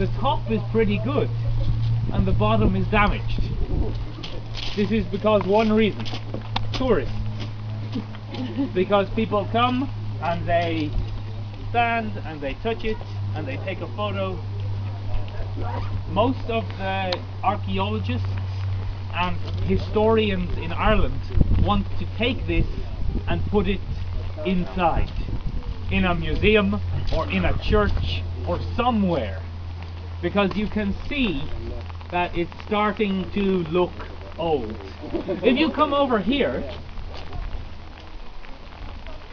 the top is pretty good and the bottom is damaged. This is because one reason: tourists. Because people come and they stand and they touch it and they take a photo. Most of the archaeologists and historians in Ireland want to take this and put it inside, in a museum or in a church or somewhere, because you can see that it's starting to look old. If you come over here,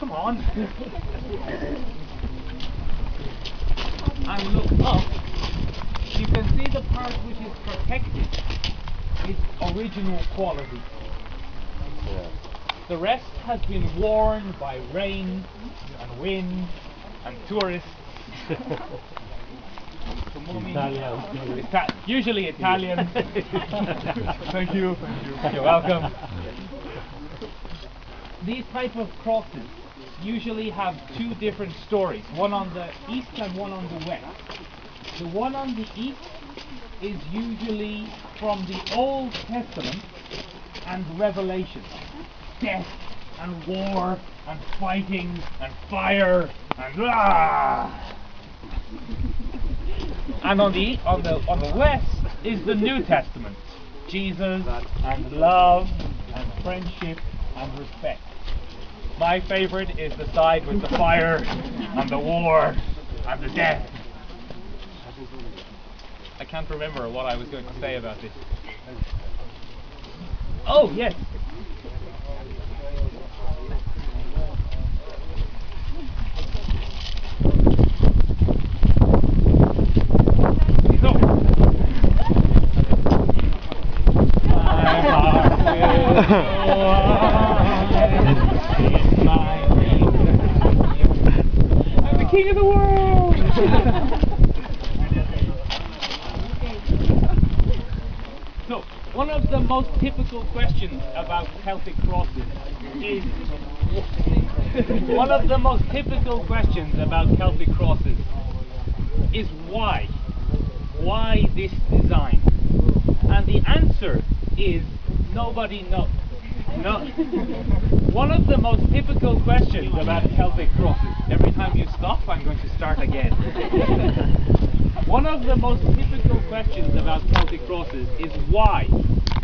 come on, and look up, you can see the part which is protected, its original quality. The rest has been worn by rain and wind and tourists. Usually Italian. Thank you. You're welcome. These type of crosses usually have two different stories, one on the east and one on the west. The one on the east is usually from the Old Testament and Revelation. Death and war and fighting and fire and and on the west is the New Testament. Jesus and love and friendship and respect. My favorite is the side with the fire and the war and the death. I can't remember what I was going to say about this. Oh, yes. I'm the king of the world! So, one of the most typical questions about Celtic crosses is why? Why this design? And the answer is nobody knows. No. One of the most typical questions about Celtic crosses, every time you stop I'm going to start again. One of the most typical questions about Celtic crosses is why?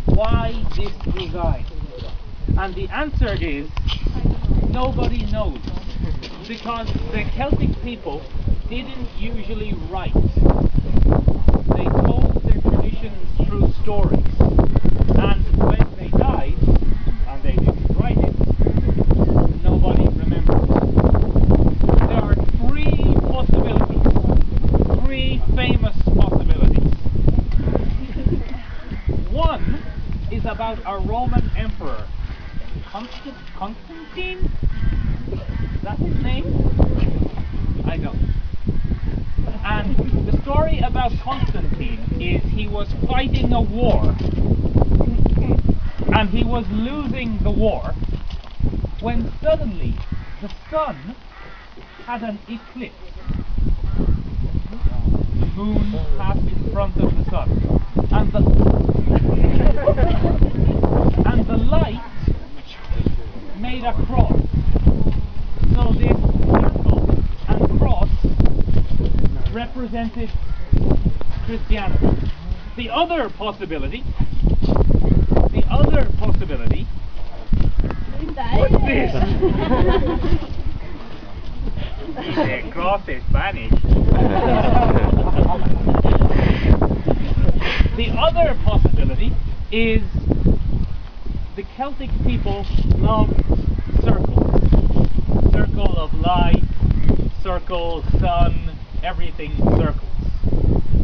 Why this design? And the answer is nobody knows. Because the Celtic people didn't usually write. They told their traditions through stories. And when they died, and they didn't write it, nobody remembers. There are three possibilities, three famous possibilities. One is about a Roman emperor, Constantine? Is that his name? I don't. And the story about Constantine is he was fighting a war. And he was losing the war when suddenly the sun had an eclipse. The moon passed in front of the sun, and the light made a cross. So this circle and cross represented Christianity. The other possibility was this. The cross is Spanish. The other possibility is the Celtic people loved circles. Circle of light, circle, sun, everything circles.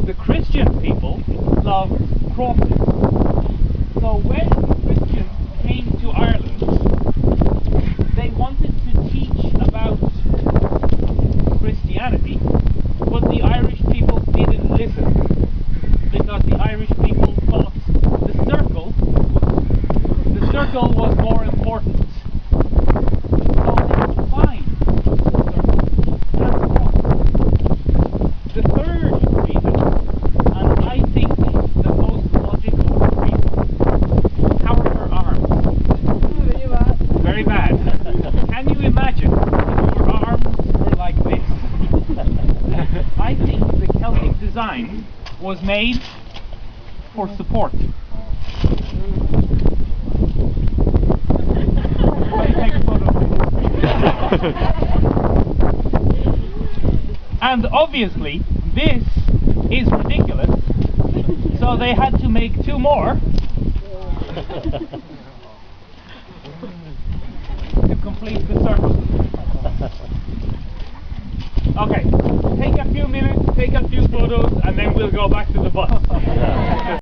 The Christian people loved crosses. So when Christians came to Ireland, they wanted to teach about Christianity, but the Irish people didn't listen, because the Irish people thought the circle was more important. So they would find the circle and cross. The third reason was made for support. And obviously, this is ridiculous, so they had to make 2 more to complete the circle. Okay, take a few minutes, take a few photos, and then we'll go back to the bus.